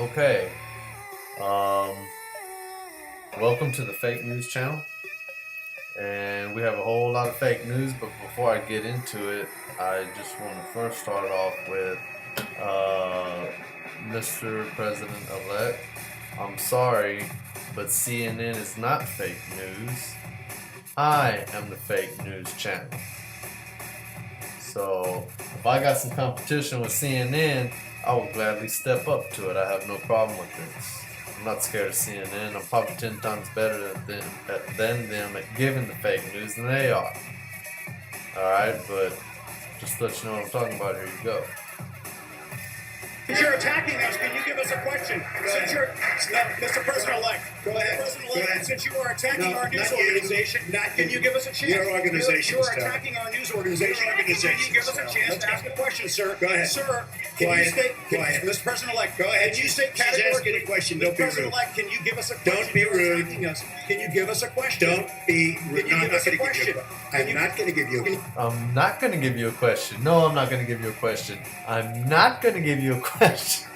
Okay. Um, Welcome to the fake news channel. And we have a whole lot of fake news, but before I get into it, I just want to first start off with uh, Mr. President elect. I'm sorry, but CNN is not fake news. I am the fake news channel. So if I got some competition with CNN, I will gladly step up to it. I have no problem with this. I'm not scared of CNN. I'm probably 10 times better than them at giving the fake news than they are. Alright, but just to let you know what I'm talking about, here you go. Since you're attacking us, can you give us a question? Since you're, Mr. President-elect, Go ahead. President-elect, since you are attacking our news organization, can you give us a chance? Your organization, You're sir. attacking our news organization. Can you give us a chance to ask a question, sir? Go ahead. Sir, can Quiet. you state, Quiet. Mr. President-elect, Go ahead. Can you state She's asking categorically, a question. Mr. Don't be rude. President-elect, can you give us a question? Don't be You're rude. attacking us. Can you give us a question? Don't be rude. Can you No, give us a question? I'm not going to give you a I'm not going to give you a question. No, I'm not going to give you a question. I'm not going to give you a question.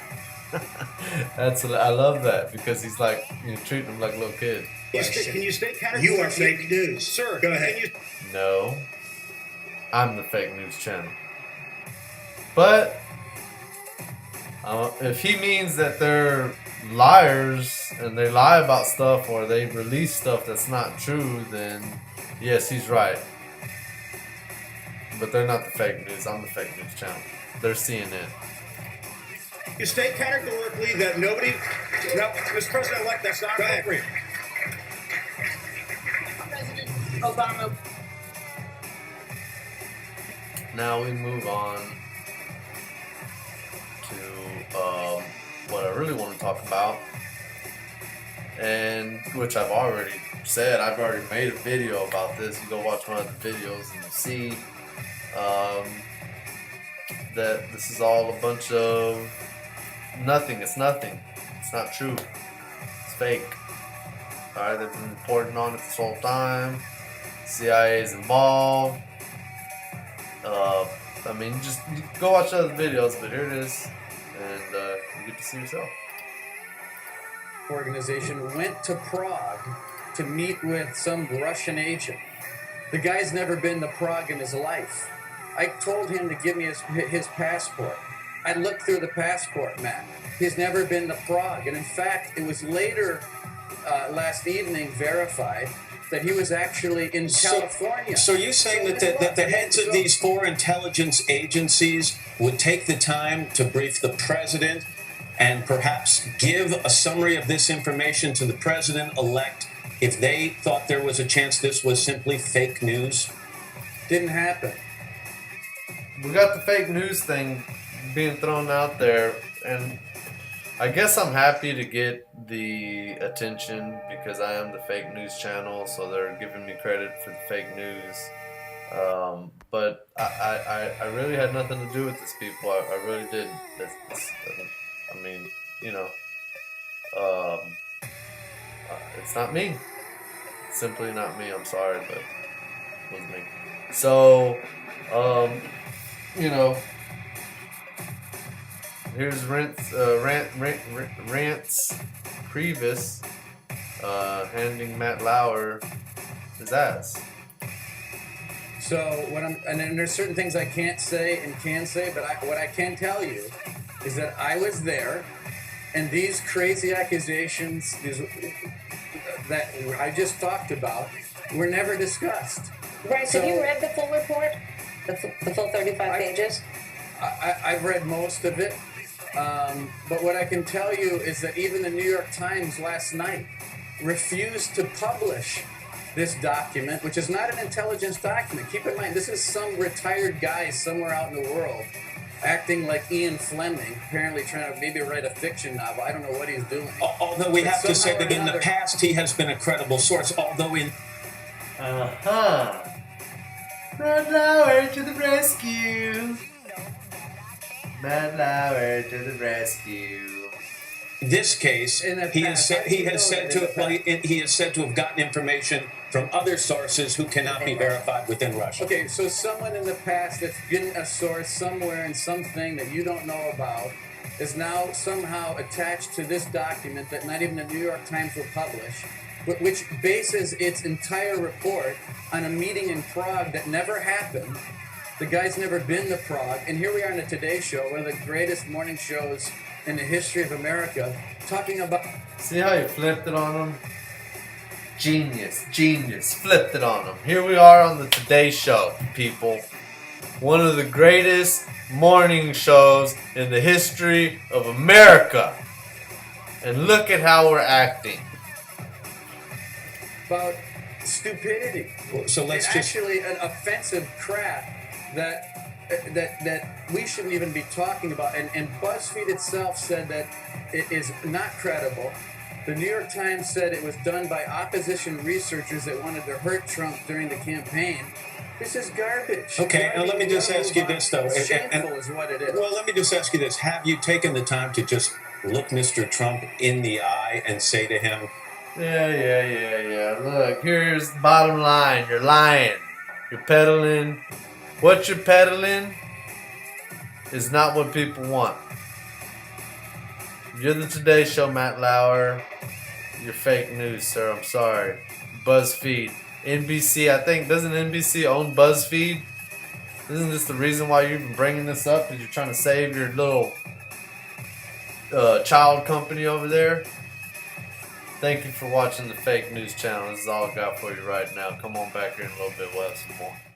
I love that because he's like, treating him like a little kid. Can you state categorically? You are fake news. Sir, Go ahead. Can you, No, I'm the fake news channel. But if he means that they're liars and they lie about stuff or they release stuff that's not true, then yes, he's right. But they're not the fake news. I'm the fake news channel. They're CNN. you state categorically that nobody, no, Mr. President-elect, that's not Go ahead. appropriate. President Obama. Now we move on to what I really want to talk about, and which I've already said. I've already made a video about this. You go watch one of the videos and you see that this is all a bunch of nothing. It's nothing. It's not true. It's fake. Alright, they've been reporting on it this whole time. CIA is involved. I mean, just go watch other videos, but here it is, and you get to see yourself. Organization went to Prague to meet with some Russian agent. The guy's never been to Prague in his life. I told him to give me his passport. I looked through the passport map. He's never been to Prague, and in fact, it was later last evening verified that he was actually in California. So you're saying that the heads of these four intelligence agencies would take the time to brief the president and perhaps give a summary of this information to the president-elect if they thought there was a chance this was simply fake news? Didn't happen. We got the fake news thing being thrown out there, and I guess I'm happy to get the attention because I am the fake news channel, so they're giving me credit for the fake news. But I really had nothing to do with this, people. I really didn't. I mean, it's not me. It's simply not me. I'm sorry, but it wasn't me. So, here's Rance Priebus handing Matt Lauer his ass. So and then there's certain things I can't say and can say, but what I can tell you is that I was there, and these crazy accusations that I just talked about were never discussed. Bryce, So- have you read the full report? The full 35 pages? I've read most of it, but what I can tell you is that even the New York Times last night refused to publish this document, which is not an intelligence document. Keep in mind, this is some retired guy somewhere out in the world acting like Ian Fleming, apparently trying to maybe write a fiction novel. I don't know what he's doing. Although we But have to say somehow that or in the another- past he has been a credible source, although in Matt Lauer to the rescue. Matt Lauer to the rescue. this case, In the he past, has said to have gotten information from other sources who cannot be verified within Russia. Okay, so someone in the past that's been a source somewhere in something that you don't know about is now somehow attached to this document that not even the New York Times will publish, which bases its entire report on a meeting in Prague that never happened. The guy's never been to Prague, and here we are in the Today Show, one of the greatest morning shows in the history of America, talking about... See how you flipped it on them? Genius. Flipped it on them. Here we are on the Today Show, people. One of the greatest morning shows in the history of America. And look at how we're acting. About stupidity. So let's it's just... actually an offensive crap that we shouldn't even be talking about. And BuzzFeed itself said that it is not credible. The New York Times said it was done by opposition researchers that wanted to hurt Trump during the campaign. This is garbage. Okay, now let me just ask you this, though. It's shameful is what it is. Well, let me just ask you this. Have you taken the time to just look Mr. Trump in the eye and say to him, Yeah. Look, here's the bottom line. You're lying. You're peddling. What you're peddling is not what people want. You're the Today Show, Matt Lauer. You're fake news, sir. I'm sorry. BuzzFeed. NBC, I think, doesn't NBC own BuzzFeed? Isn't this the reason why you're even bringing this up? Because you're trying to save your little child company over there? Thank you for watching the Fake News Channel. This is all I got for you right now. Come on back here in a little bit. We'll have some more.